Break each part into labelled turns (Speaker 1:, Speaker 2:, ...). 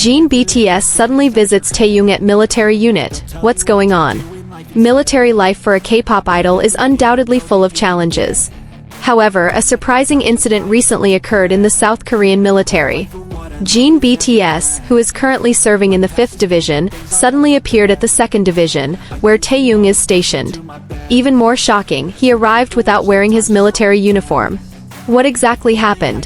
Speaker 1: Jin BTS suddenly visits Taehyung at military unit. What's going on? Military life for a K-pop idol is undoubtedly full of challenges. However, a surprising incident recently occurred in the South Korean military. Jin BTS, who is currently serving in the 5th Division, suddenly appeared at the 2nd Division, where Taehyung is stationed. Even more shocking, he arrived without wearing his military uniform. What exactly happened?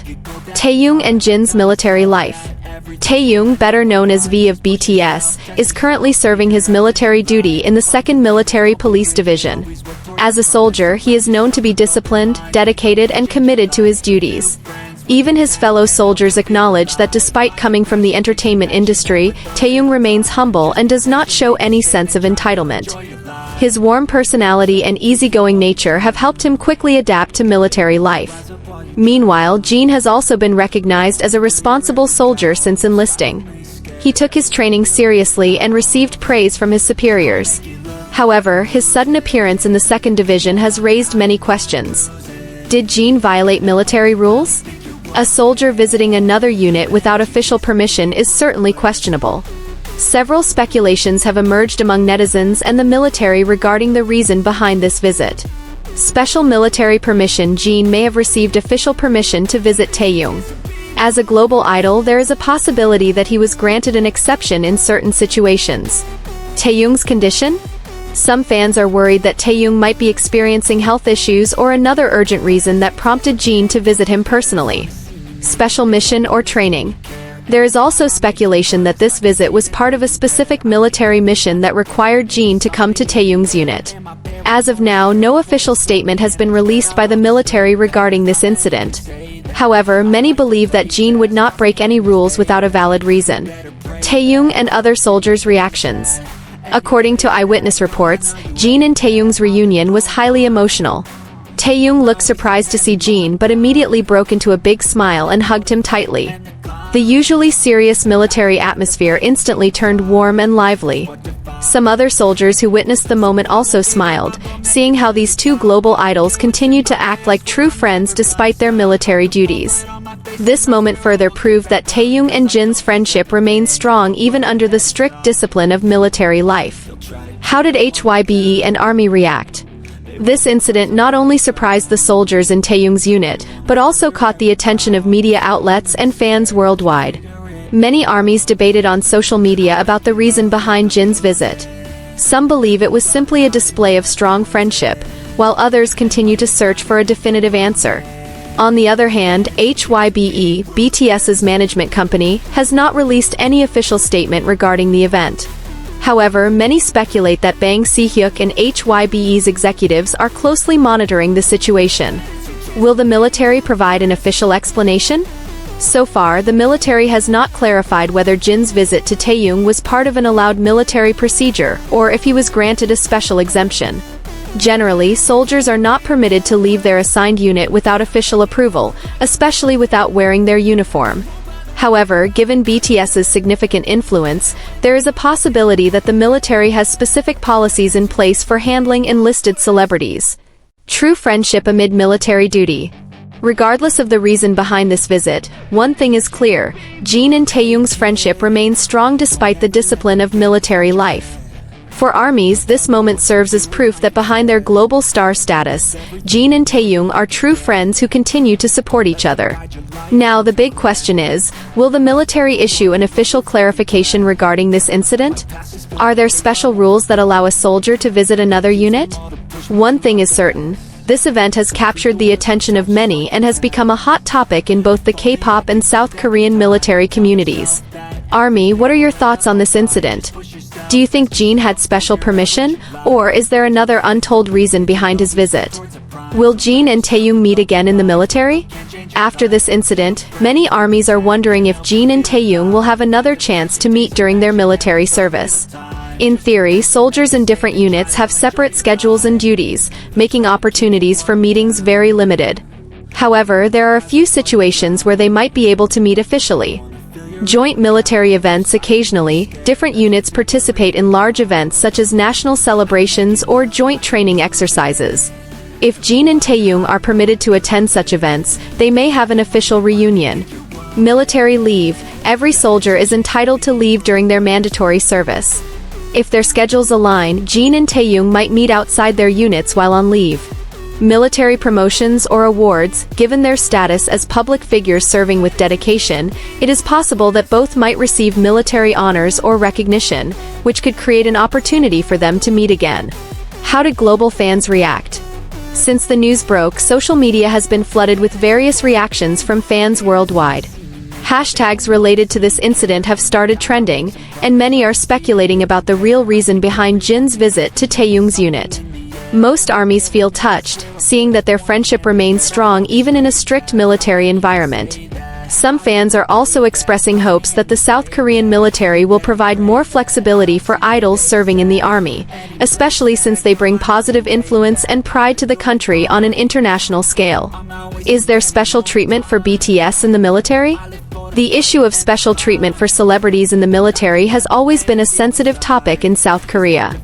Speaker 1: Taehyung and Jin's military life. Taehyung, better known as V of BTS, is currently serving his military duty in the 2nd Military Police Division. As a soldier, he is known to be disciplined, dedicated, and committed to his duties. Even his fellow soldiers acknowledge that despite coming from the entertainment industry, Taehyung remains humble and does not show any sense of entitlement. His warm personality and easygoing nature have helped him quickly adapt to military life. Meanwhile, Jin has also been recognized as a responsible soldier since enlisting. He took his training seriously and received praise from his superiors. However, his sudden appearance in the 2nd Division has raised many questions. Did Jin violate military rules? A soldier visiting another unit without official permission is certainly questionable. Several speculations have emerged among netizens and the military regarding the reason behind this visit. Special military permission. Jin may have received official permission to visit Taehyung. As a global idol, there is a possibility that he was granted an exception in certain situations. Taehyung's condition? Some fans are worried that Taehyung might be experiencing health issues or another urgent reason that prompted Jin to visit him personally. Special mission or training. There is also speculation that this visit was part of a specific military mission that required Jin to come to Taehyung's unit. As of now, no official statement has been released by the military regarding this incident. However, many believe that Jin would not break any rules without a valid reason. Taehyung and other soldiers' reactions. According to eyewitness reports, Jin and Taehyung's reunion was highly emotional. Taehyung looked surprised to see Jin but immediately broke into a big smile and hugged him tightly. The usually serious military atmosphere instantly turned warm and lively. Some other soldiers who witnessed the moment also smiled, seeing how these two global idols continued to act like true friends despite their military duties. This moment further proved that Taehyung and Jin's friendship remained strong even under the strict discipline of military life. How did HYBE and Army react? This incident not only surprised the soldiers in Taehyung's unit, but also caught the attention of media outlets and fans worldwide. Many armies debated on social media about the reason behind Jin's visit. Some believe it was simply a display of strong friendship, while others continue to search for a definitive answer. On the other hand, HYBE, BTS's management company, has not released any official statement regarding the event. However, many speculate that Bang Si-hyuk and HYBE's executives are closely monitoring the situation. Will the military provide an official explanation? So far, the military has not clarified whether Jin's visit to Taehyung was part of an allowed military procedure or if he was granted a special exemption. Generally, soldiers are not permitted to leave their assigned unit without official approval, especially without wearing their uniform. However, given BTS's significant influence, there is a possibility that the military has specific policies in place for handling enlisted celebrities. True friendship amid military duty. Regardless of the reason behind this visit, one thing is clear: Jin and Taehyung's friendship remains strong despite the discipline of military life. For armies, this moment serves as proof that behind their global star status, Jin and Taehyung are true friends who continue to support each other. Now the big question is, will the military issue an official clarification regarding this incident? Are there special rules that allow a soldier to visit another unit? One thing is certain: this event has captured the attention of many and has become a hot topic in both the K-pop and South Korean military communities. Army, what are your thoughts on this incident? Do you think Jin had special permission, or is there another untold reason behind his visit? Will Jin and Taehyung meet again in the military? After this incident, many armies are wondering if Jin and Taehyung will have another chance to meet during their military service. In theory, soldiers in different units have separate schedules and duties, making opportunities for meetings very limited. However, there are a few situations where they might be able to meet officially. Joint military events. Occasionally, different units participate in large events such as national celebrations or joint training exercises. If Jin and Taehyung are permitted to attend such events, they may have an official reunion. Military leave. every soldier is entitled to leave during their mandatory service. If their schedules align, Jin and Taehyung might meet outside their units while on leave. Military promotions or awards, given their status as public figures serving with dedication, it is possible that both might receive military honors or recognition, which could create an opportunity for them to meet again. How did global fans react? Since the news broke, social media has been flooded with various reactions from fans worldwide. Hashtags related to this incident have started trending, and many are speculating about the real reason behind Jin's visit to Taehyung's unit. Most armies feel touched, seeing that their friendship remains strong even in a strict military environment. Some fans are also expressing hopes that the South Korean military will provide more flexibility for idols serving in the army, especially since they bring positive influence and pride to the country on an international scale. Is there special treatment for BTS in the military? The issue of special treatment for celebrities in the military has always been a sensitive topic in South Korea.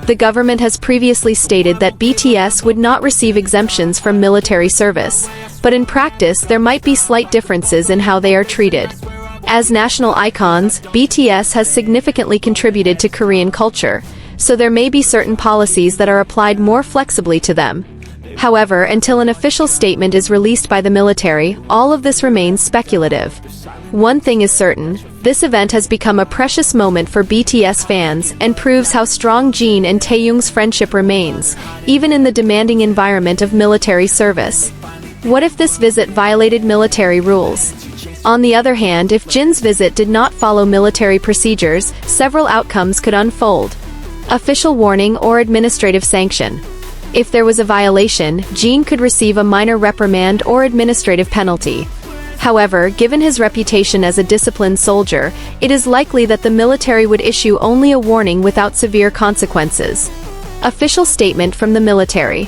Speaker 1: The government has previously stated that BTS would not receive exemptions from military service, but in practice there might be slight differences in how they are treated. As national icons, BTS has significantly contributed to Korean culture, so there may be certain policies that are applied more flexibly to them. However, until an official statement is released by the military, all of this remains speculative. One thing is certain, this event has become a precious moment for BTS fans and proves how strong Jin and Taehyung's friendship remains, even in the demanding environment of military service. What if this visit violated military rules? On the other hand, if Jin's visit did not follow military procedures, several outcomes could unfold. Official warning or administrative sanction. If there was a violation, Jin could receive a minor reprimand or administrative penalty. However, given his reputation as a disciplined soldier, it is likely that the military would issue only a warning without severe consequences. Official statement from the military.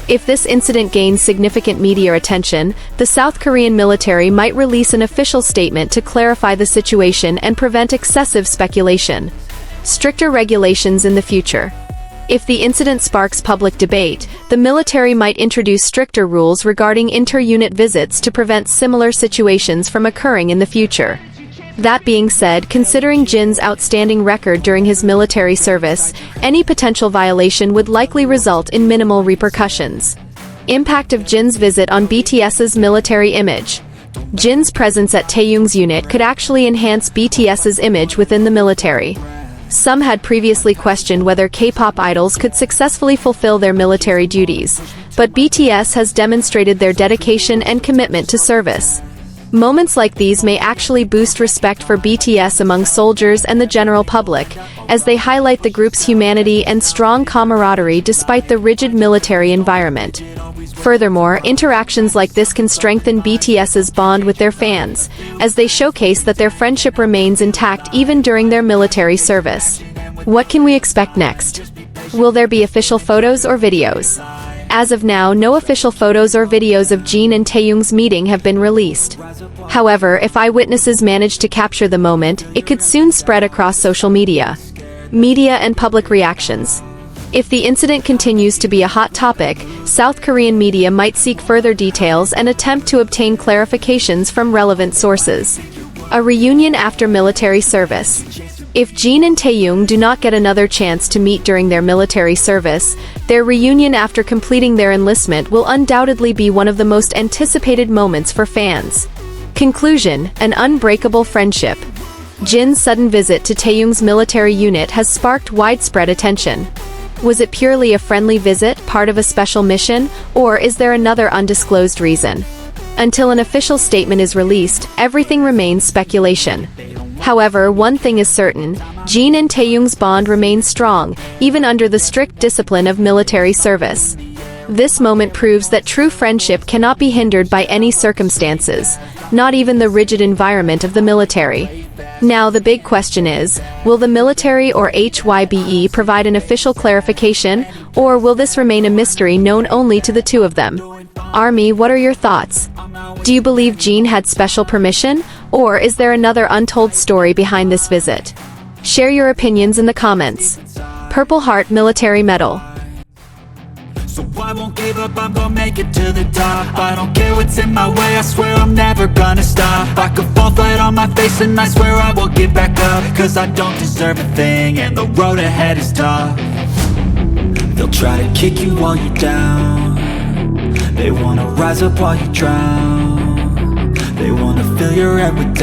Speaker 1: If this incident gains significant media attention, the South Korean military might release an official statement to clarify the situation and prevent excessive speculation. Stricter regulations in the future. If the incident sparks public debate, the military might introduce stricter rules regarding inter-unit visits to prevent similar situations from occurring in the future. That being said, considering Jin's outstanding record during his military service, any potential violation would likely result in minimal repercussions. Impact of Jin's visit on BTS's military image. Jin's presence at Taehyung's unit could actually enhance BTS's image within the military. Some had previously questioned whether K-pop idols could successfully fulfill their military duties, but BTS has demonstrated their dedication and commitment to service. Moments like these may actually boost respect for BTS among soldiers and the general public, as they highlight the group's humanity and strong camaraderie despite the rigid military environment. Furthermore, interactions like this can strengthen BTS's bond with their fans, as they showcase that their friendship remains intact even during their military service. What can we expect next? Will there be official photos or videos? As of now, no official photos or videos of Jin and Taehyung's meeting have been released. However, if eyewitnesses manage to capture the moment, it could soon spread across social media. Media and public reactions. If the incident continues to be a hot topic, South Korean media might seek further details and attempt to obtain clarifications from relevant sources. A reunion after military service. If Jin and Taehyung do not get another chance to meet during their military service, their reunion after completing their enlistment will undoubtedly be one of the most anticipated moments for fans. Conclusion: an unbreakable friendship. Jin's sudden visit to Taehyung's military unit has sparked widespread attention. Was it purely a friendly visit, part of a special mission, or is there another undisclosed reason? Until an official statement is released, everything remains speculation. However, one thing is certain, Jin and Taehyung's bond remains strong, even under the strict discipline of military service. This moment proves that true friendship cannot be hindered by any circumstances, not even the rigid environment of the military. Now the big question is, will the military or HYBE provide an official clarification, or will this remain a mystery known only to the two of them? Army, what are your thoughts? Do you believe Jin had special permission, or is there another untold story behind this visit? Share your opinions in the comments. Purple Heart Military Medal.
Speaker 2: So I won't give up, I'm gonna make it to the top. I don't care what's in my way, I swear I'm never gonna stop. I could fall flat on my face face and I swear I will get back up, 'cause I don't deserve a thing and the road ahead is tough. They'll try to kick you while you're down. They wanna rise up while you drown. They wanna fill your head with